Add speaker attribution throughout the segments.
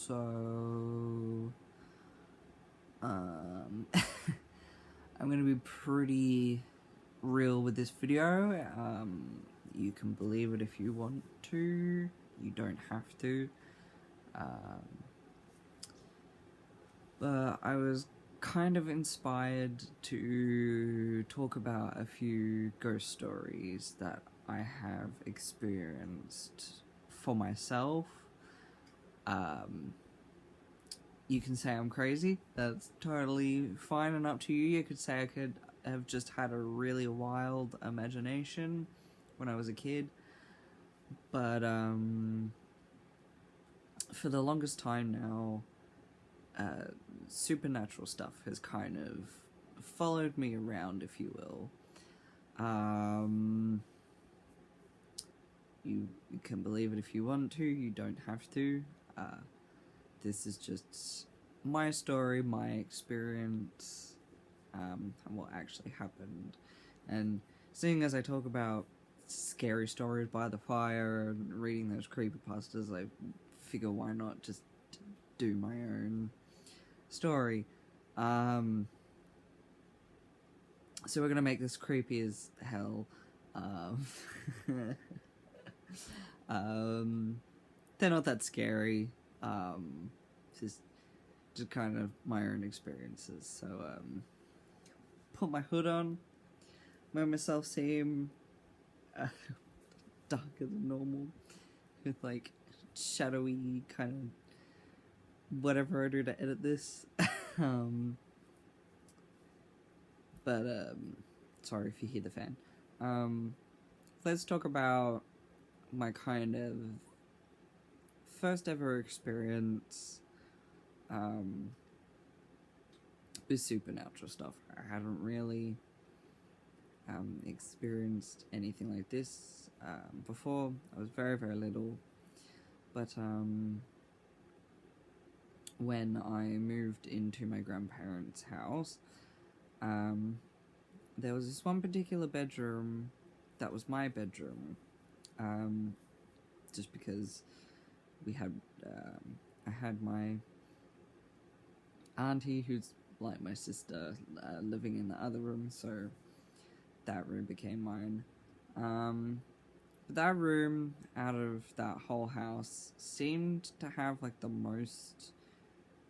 Speaker 1: So, I'm gonna be pretty real with this video. You can believe it if you want to. You don't have to. But I was kind of inspired to talk about a few ghost stories that I have experienced for myself. You can say I'm crazy. That's totally fine and up to you. You could say I could have just had a really wild imagination when I was a kid. But for the longest time now, supernatural stuff has kind of followed me around, if you will. You can believe it if you want to, you don't have to. This is just my story, my experience, and what actually happened. And seeing as I talk about scary stories by the fire and reading those creepypastas, I figure why not just do my own story. So we're gonna make this creepy as hell. They're not that scary. Just kind of my own experiences. So put my hood on, make myself seem darker than normal, with like shadowy kind of whatever I do to edit this. Sorry if you hear the fan. Let's talk about my kind of first ever experience with supernatural stuff. I hadn't really experienced anything like this before. I was very, very little, but when I moved into my grandparents' house, there was this one particular bedroom that was my bedroom, just because we had, I had my auntie, who's like my sister, living in the other room, so that room became mine. But that room, out of that whole house, seemed to have like the most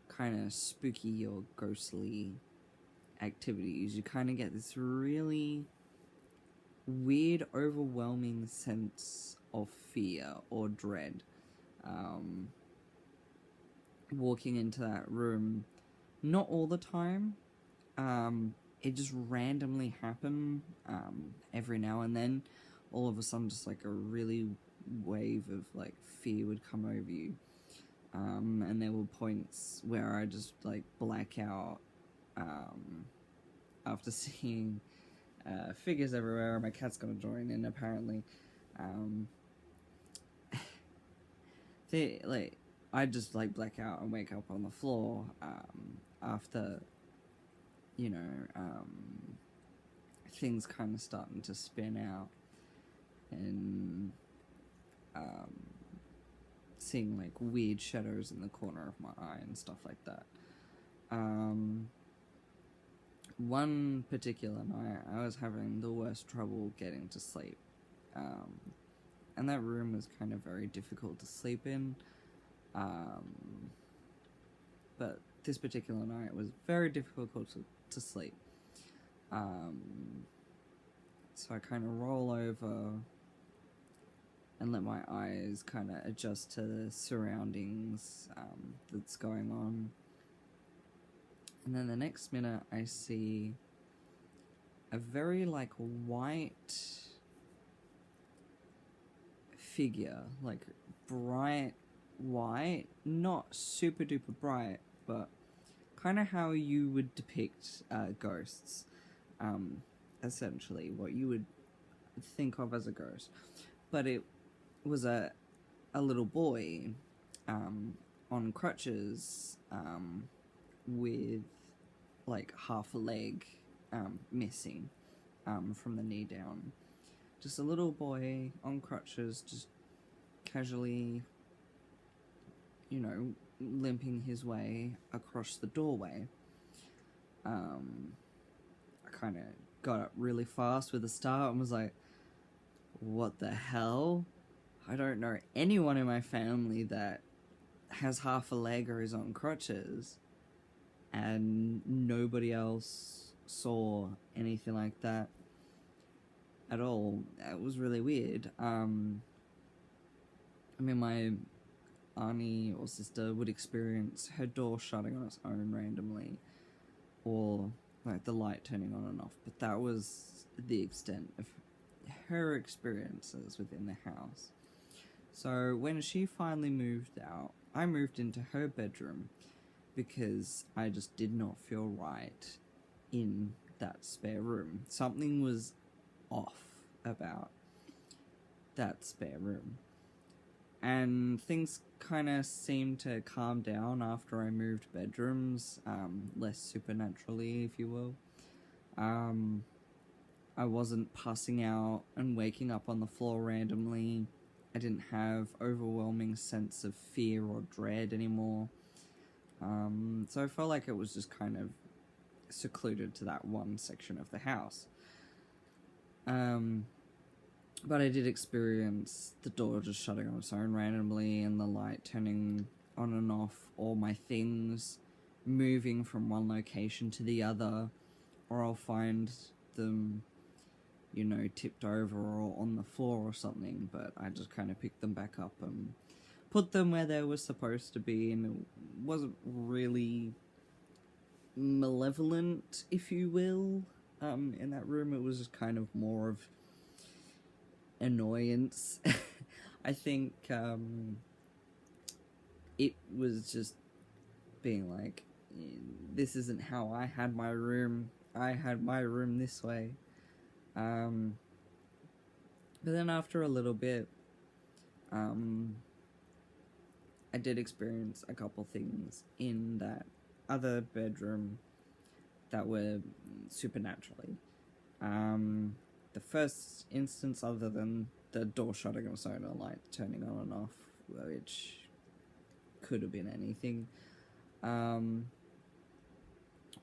Speaker 1: kind of spooky or ghostly activities. You kind of get this really weird, overwhelming sense of fear or dread walking into that room. Not all the time. It just randomly happened every now and then. All of a sudden, just like a really wave of like fear would come over you. And there were points where I just like black out after seeing figures everywhere. My cat's gonna join in apparently. I just like black out and wake up on the floor after, you know, things kind of starting to spin out, and seeing like weird shadows in the corner of my eye and stuff like that. One particular night I was having the worst trouble getting to sleep, and that room was kind of very difficult to sleep in, but this particular night was very difficult to sleep. So I kind of roll over and let my eyes kind of adjust to the surroundings that's going on. And then the next minute I see a very like white figure, like bright white, not super duper bright, but kind of how you would depict ghosts, essentially what you would think of as a ghost. But it was a little boy on crutches, with like half a leg missing from the knee down. Just a little boy on crutches, just casually, limping his way across the doorway. I kind of got up really fast with a start and was like, what the hell? I don't know anyone in my family that has half a leg or is on crutches, and nobody else saw anything like that at all. It was really weird. My auntie or sister would experience her door shutting on its own randomly, or like the light turning on and off, but that was the extent of her experiences within the house. So when she finally moved out, I moved into her bedroom because I just did not feel right in that spare room. Something was off about that spare room. And things kind of seemed to calm down after I moved bedrooms, less supernaturally, if you will. I wasn't passing out and waking up on the floor randomly. I didn't have overwhelming sense of fear or dread anymore. So I felt like it was just kind of secluded to that one section of the house. But I did experience the door just shutting on its own randomly and the light turning on and off, or my things moving from one location to the other, or I'll find them, tipped over or on the floor or something, but I just kind of picked them back up and put them where they were supposed to be, and it wasn't really malevolent, if you will, in that room. It was just kind of more of annoyance. I think it was just being like, this isn't how I had my room. I had my room this way. But then after a little bit, I did experience a couple things in that other bedroom that were supernaturally. The first instance, other than the door shutting on its own or light turning on and off, which could have been anything,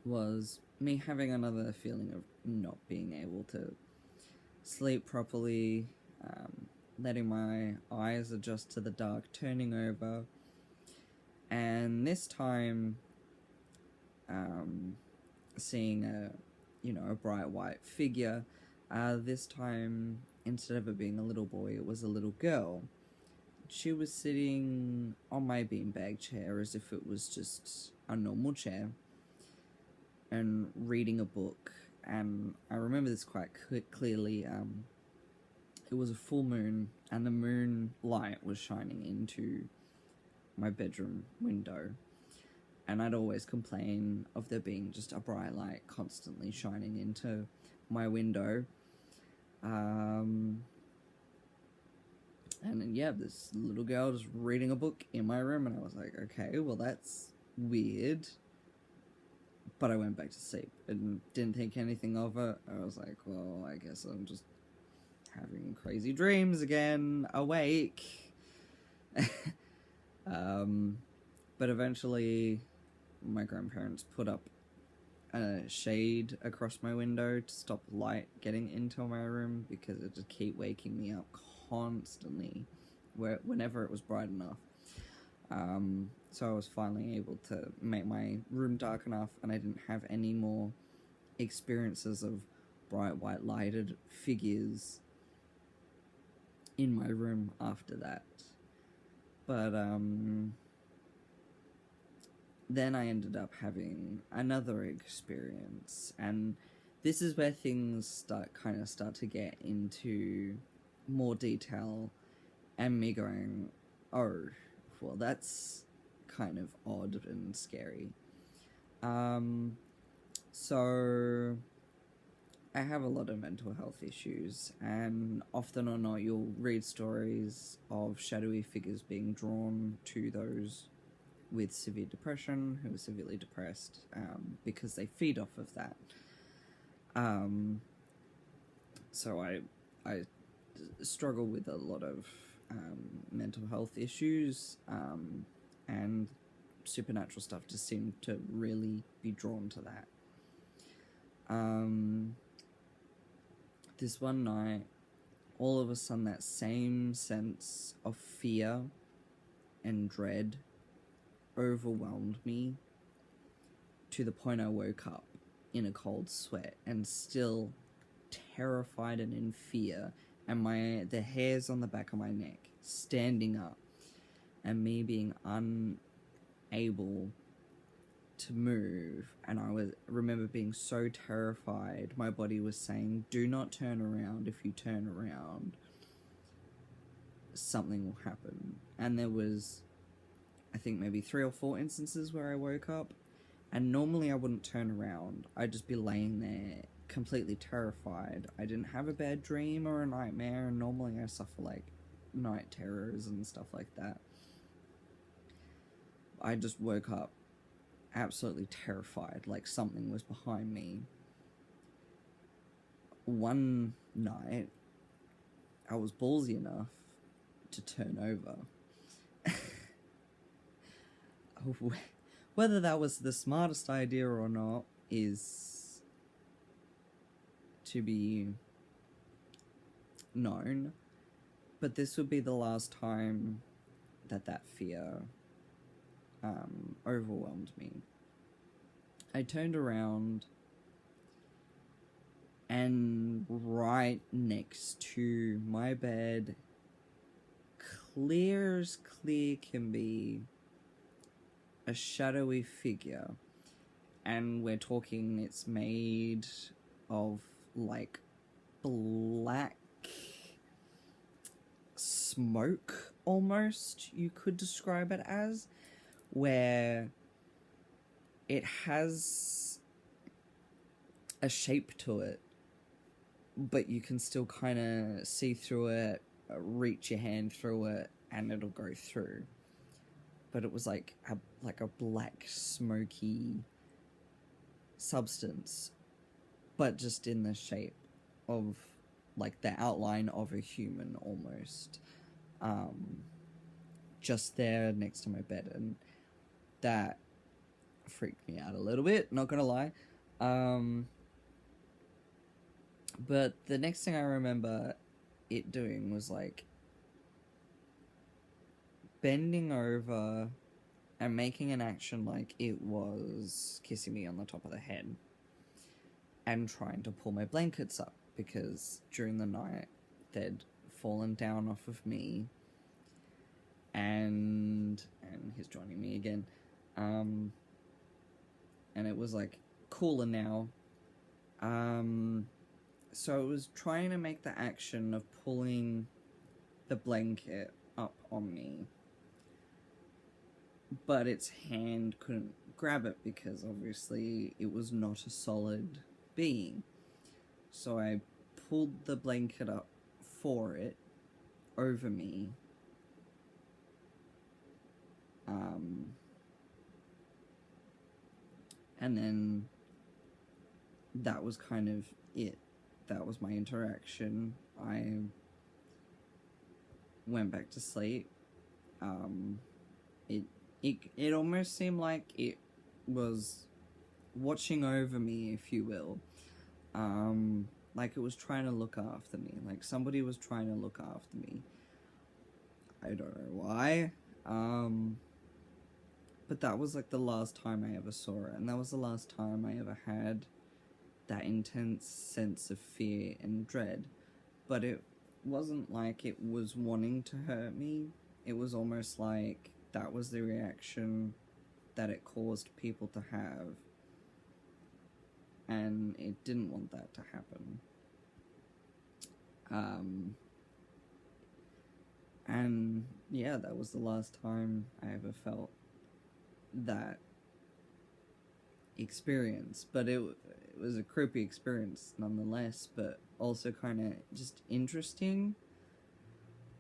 Speaker 1: was me having another feeling of not being able to sleep properly, letting my eyes adjust to the dark, turning over, and this time seeing a bright white figure. This time, instead of it being a little boy, it was a little girl. She was sitting on my beanbag chair as if it was just a normal chair, and reading a book. And I remember this quite clearly. It was a full moon, and the moon light was shining into my bedroom window. And I'd always complain of there being just a bright light constantly shining into my window. And yeah, this little girl just reading a book in my room, and I was like, okay, well, that's weird. But I went back to sleep and didn't think anything of it. I was like, well, I guess I'm just having crazy dreams again, awake. But eventually my grandparents put up a shade across my window to stop light getting into my room, because it just kept waking me up constantly whenever it was bright enough. So I was finally able to make my room dark enough, and I didn't have any more experiences of bright white lighted figures in my room after that. But then I ended up having another experience, and this is where things start to get into more detail, and me going, oh, well, that's kind of odd and scary. So I have a lot of mental health issues, and often or not you'll read stories of shadowy figures being drawn to those with severe depression, who are severely depressed, because they feed off of that. So I struggle with a lot of mental health issues, and supernatural stuff just seemed to really be drawn to that. This one night, all of a sudden, that same sense of fear and dread overwhelmed me to the point I woke up in a cold sweat and still terrified and in fear, and the hairs on the back of my neck standing up, and me being unable to move. And remember being so terrified. My body was saying, do not turn around. If you turn around, something will happen. And there was, I think, maybe 3 or 4 instances where I woke up, and normally I wouldn't turn around. I'd just be laying there completely terrified. I didn't have a bad dream or a nightmare, and normally I suffer like night terrors and stuff like that. I just woke up absolutely terrified, like something was behind me. One night, I was ballsy enough to turn over. Whether that was the smartest idea or not is to be known, but this would be the last time that fear overwhelmed me. I turned around, and right next to my bed, clear as clear can be, a shadowy figure. And we're talking, it's made of like black smoke, almost, you could describe it as, where it has a shape to it, but you can still kind of see through it, reach your hand through it, and it'll go through. But it was like a black, smoky substance, but just in the shape of, like, the outline of a human, almost. Just there next to my bed, and that freaked me out a little bit, not gonna lie. But the next thing I remember it doing was, like, bending over and making an action like it was kissing me on the top of the head and trying to pull my blankets up, because during the night they'd fallen down off of me, and he's joining me again, and it was like cooler now, so it was trying to make the action of pulling the blanket up on me, but its hand couldn't grab it because obviously it was not a solid being. So I pulled the blanket up for it over me, and then that was kind of it. That was my interaction. I went back to sleep. It almost seemed like it was watching over me, if you will. Like it was trying to look after me. Like somebody was trying to look after me. I don't know why. But that was like the last time I ever saw it. And that was the last time I ever had that intense sense of fear and dread. But it wasn't like it was wanting to hurt me. It was almost like that was the reaction that it caused people to have. And it didn't want that to happen. And yeah, that was the last time I ever felt that experience. But it was a creepy experience nonetheless, but also kind of just interesting.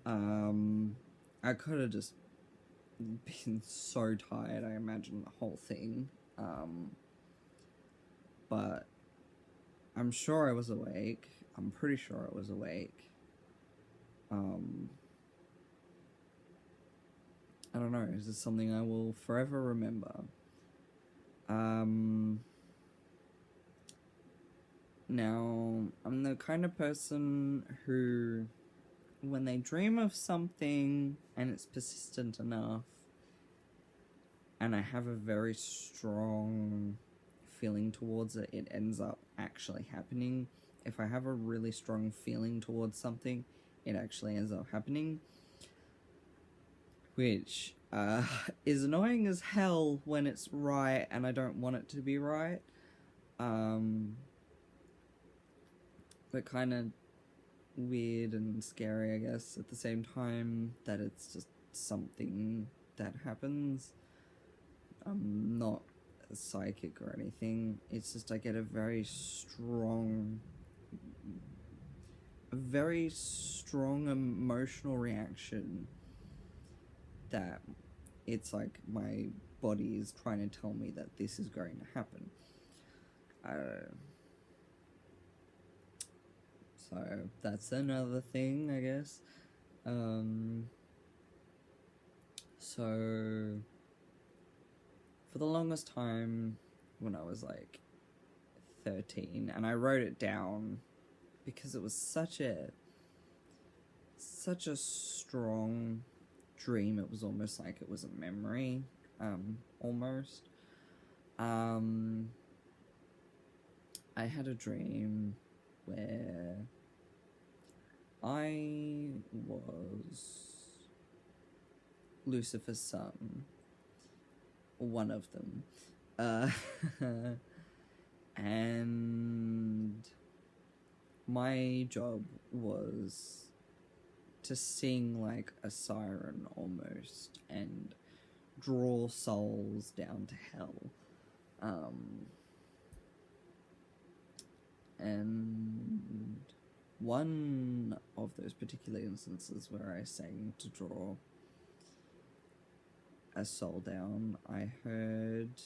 Speaker 1: I could have just been so tired, I imagine, the whole thing. But I'm sure I was awake. I'm pretty sure I was awake. I don't know, it's just something I will forever remember. Now, I'm the kind of person who, when they dream of something and it's persistent enough, and I have a very strong feeling towards it, it ends up actually happening. If I have a really strong feeling towards something, it actually ends up happening. Which is annoying as hell when it's right and I don't want it to be right. But kind of weird and scary, I guess, at the same time, that it's just something that happens. I'm not a psychic or anything. It's just I get a very strong emotional reaction that it's like my body is trying to tell me that this is going to happen. So that's another thing, I guess. So for the longest time, when I was like 13, and I wrote it down because it was such a strong dream. It was almost like it was a memory, almost. I had a dream where I was Lucifer's son, one of them, and my job was to sing like a siren almost and draw souls down to hell. And one of those particular instances where I sang to draw a soul down, I heard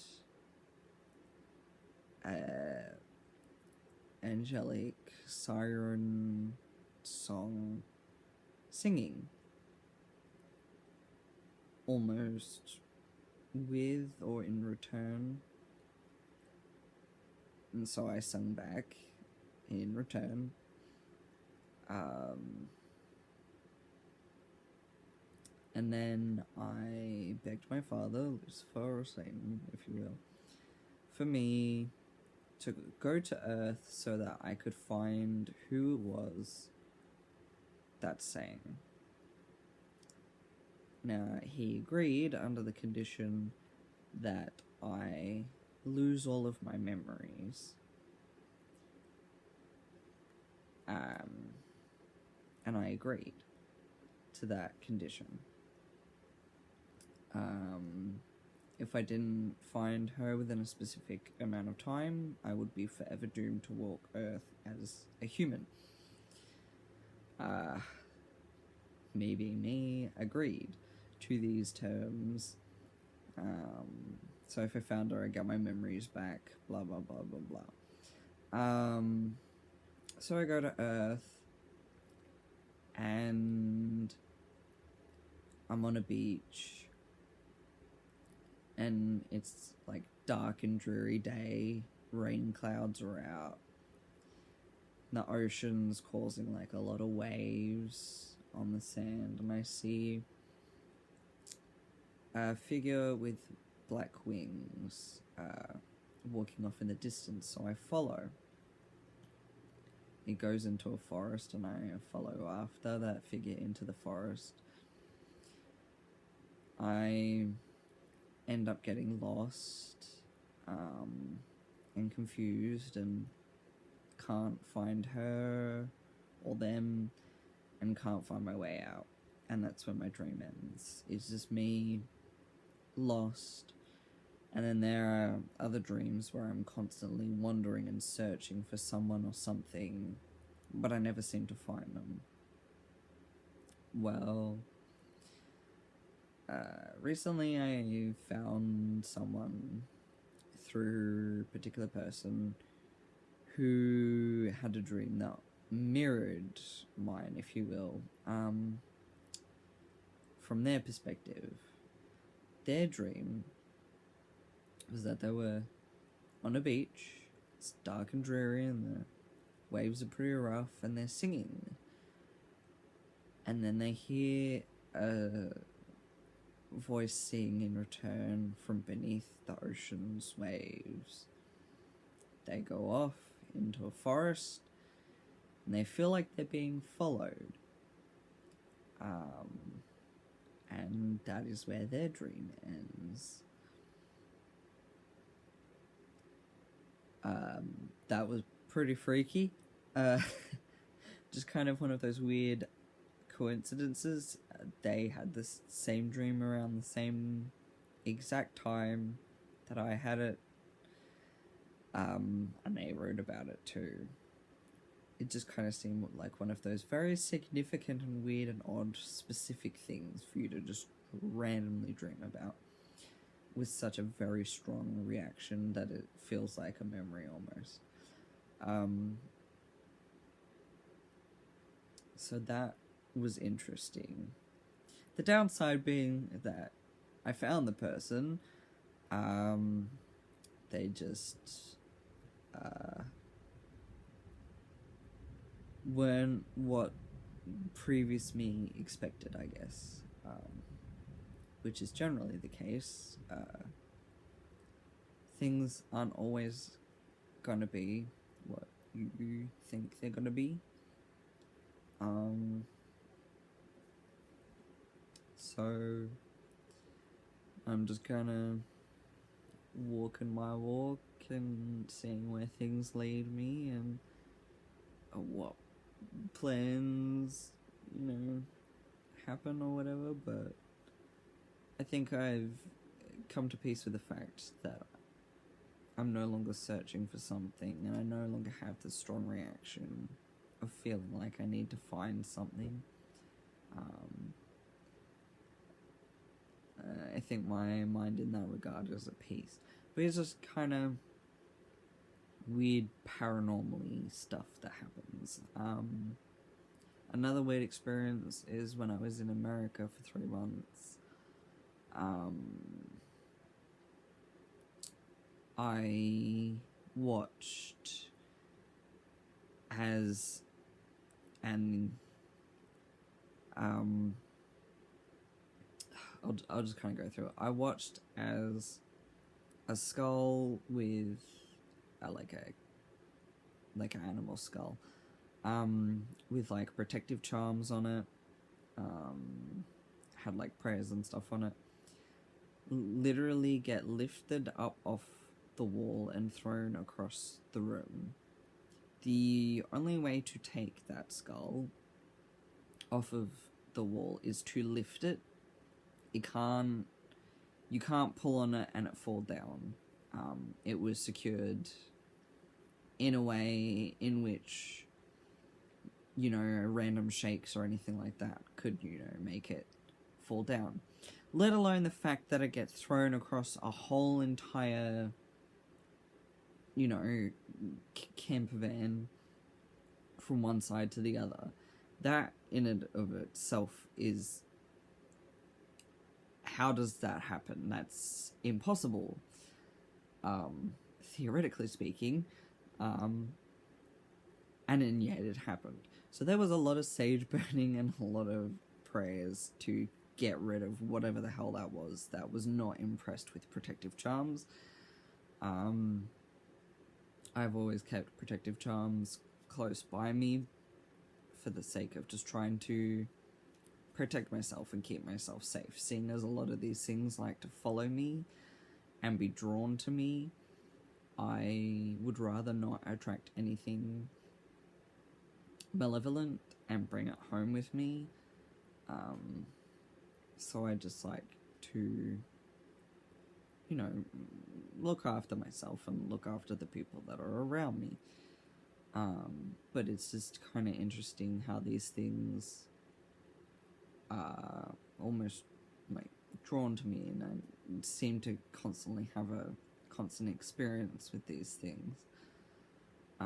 Speaker 1: angelic siren song singing, almost with or in return. And so I sung back in return. And then I begged my father, Lucifer or Satan, if you will, for me to go to Earth so that I could find who it was that sang. Now, he agreed under the condition that I lose all of my memories. And I agreed to that condition. If I didn't find her within a specific amount of time, I would be forever doomed to walk Earth as a human. Me agreed to these terms. So if I found her, I got my memories back, blah, blah, blah, blah, blah. So I go to Earth, and I'm on a beach, and it's like dark and dreary day, rain clouds are out, the ocean's causing like a lot of waves on the sand, and I see a figure with black wings walking off in the distance, so I follow. It goes into a forest, and I follow after that figure into the forest. I end up getting lost and confused and can't find her or them and can't find my way out. And that's when my dream ends. It's just me lost. And then there are other dreams where I'm constantly wandering and searching for someone or something, but I never seem to find them. Well, recently I found someone through a particular person who had a dream that mirrored mine, if you will, from their perspective. their dream was that they were on a beach. It's dark and dreary, and the waves are pretty rough, and they're singing. And then they hear a voice sing in return from beneath the ocean's waves. They go off into a forest, and they feel like they're being followed. And that is where their dream ends. That was pretty freaky. Just kind of one of those weird coincidences. They had this same dream around the same exact time that I had it. And they wrote about it too. It just kind of seemed like one of those very significant and weird and odd specific things for you to just randomly dream about, with such a very strong reaction that it feels like a memory almost. So that was interesting. The downside being that I found the person. They just weren't what previous me expected, I guess. Which is generally the case. Things aren't always gonna be what you think they're gonna be. So I'm just gonna walking my walk and seeing where things lead me, and what plans, happen or whatever. But I think I've come to peace with the fact that I'm no longer searching for something, and I no longer have the strong reaction of feeling like I need to find something. I think my mind in that regard is at peace. But it's just kind of weird paranormal-y stuff that happens. Another weird experience is when I was in America for 3 months. I watched as I'll just kind of go through it. I watched as a skull with like an animal skull, with like protective charms on it, had like prayers and stuff on it, literally get lifted up off the wall and thrown across the room. The only way to take that skull off of the wall is to lift it. You can't pull on it and it fall down. It was secured in a way in which, random shakes or anything like that could, make it fall down. Let alone the fact that it gets thrown across a whole entire, camper van from one side to the other. That in and of itself is... How does that happen? That's impossible, theoretically speaking, and then yet it happened. So there was a lot of sage burning and a lot of prayers to get rid of whatever the hell that was not impressed with protective charms. I've always kept protective charms close by me for the sake of just trying to protect myself and keep myself safe, seeing as a lot of these things like to follow me and be drawn to me. I would rather not attract anything malevolent and bring it home with me. So I just like to, look after myself and look after the people that are around me. But it's just kind of interesting how these things almost like drawn to me, and I seem to constantly have a constant experience with these things. I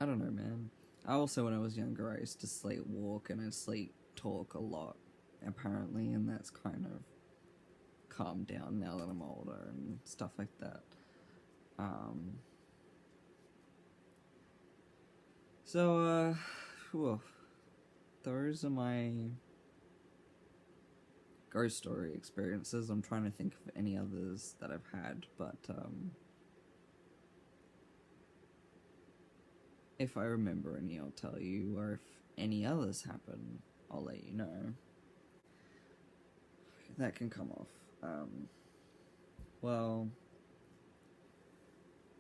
Speaker 1: don't know, man. I also, when I was younger, I used to sleepwalk and I sleep talk a lot. apparently, and that's kind of calmed down now that I'm older and stuff like that. Whew, those are my ghost story experiences. I'm trying to think of any others that I've had, but if I remember any, I'll tell you, or if any others happen, I'll let you know. That can come off. Well,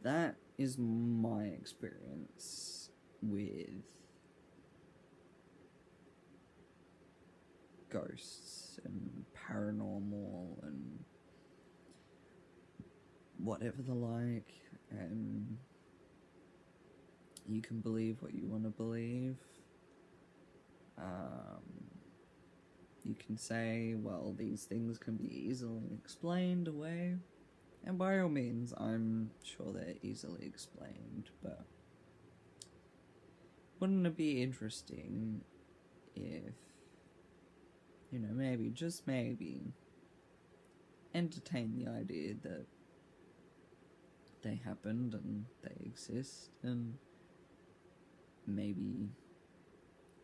Speaker 1: that is my experience with ghosts and paranormal and whatever the like, and you can believe what you want to believe. You can say, well, these things can be easily explained away, and by all means, I'm sure they're easily explained, but wouldn't it be interesting if, maybe, just maybe, entertain the idea that they happened and they exist, and maybe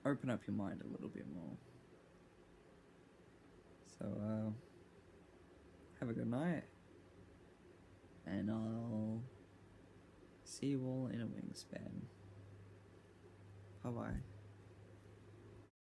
Speaker 1: open up your mind a little bit more. So, have a good night, and I'll see you all in a wingspan. Bye-bye.